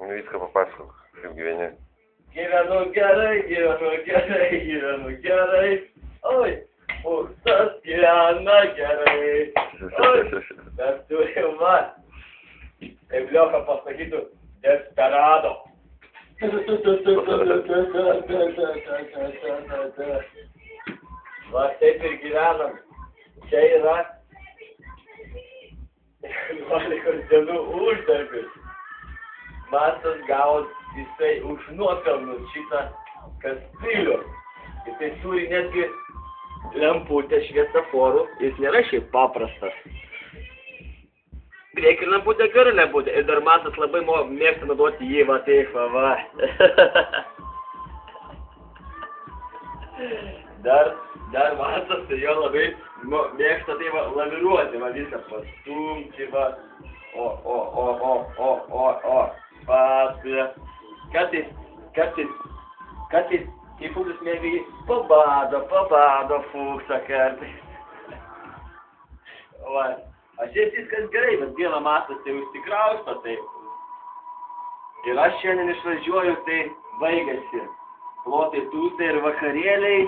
Viską papasakok, kaip gyveni. Gyvenu gerai. Oi, mūsas gyvena gerai. Oi, bet turim va. Kaip Lioka pasakytų, desperado. Va, taip ir gyvenam. Čia yra 11 dienų uždarbis. Matas gaus jisai už nuopelnus šitą kastilių. Jisai turi netgi lemputę šviesoforų. Jis nėra šiaip paprastas. Priekinė lemputė, gera lemputė. Ir dar Matas labai mėgsta naudoti jį, va taip, va. Dar Matas tai jo labai mėgsta tai va laviruoti, va viską pastumti, va. O. Paspė. Kartais, kai Fuksas mėgė jį, pabado Fuksą kartais. Va. Aš jas viskas gerai, bet vieną Matas tai užsikrausto, tai. Ir aš šiandien išvažiuoju, tai baigėsi. Plotai tūsai ir vakarėliai,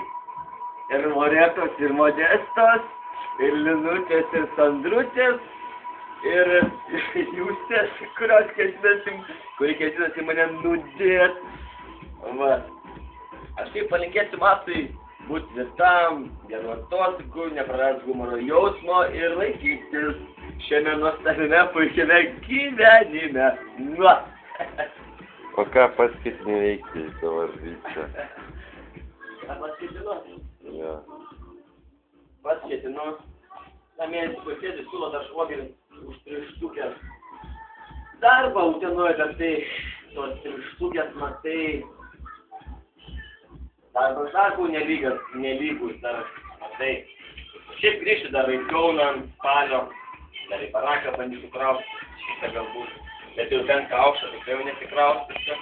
ir Moretos, ir Modestos, ir Linutės, ir Sandrutės, ir Justės, kuri ketinasi mane nudėt. Va. Aš taip palinkėsiu Matui būti tvirtam, gerų atostogų, neprarast humoro jausmo ir laikytis šiame nuostabiame puikiame gyvenime. Mua. O ką pats ketini veikti savo ryte? Ką pats ketinu? Jo. Pats ketinu. tą mėnesį pasėdė, siūlo dar švogerį už 3 štukės. Darbą Utenoje, bet tai tos 3 štukės, matai, darbas darbų nelygus dar, matai. Šiaip grįžti dar į Kauną ant spalio, dar į Baraką bandysiu krausti, šitą galbūt. Bet jau tenka aukštą, tikrai jau nesikrausti čia.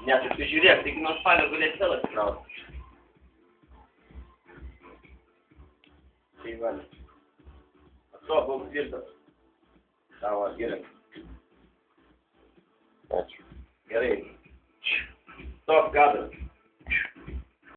Ne, tai žiūrėk, taigi nuo spalio galėsi vėl atsikrausti. Tai va. Atsuo, buvau tvirtas. Tavo įrankį. Ačiū. Gerai. Stop kadras.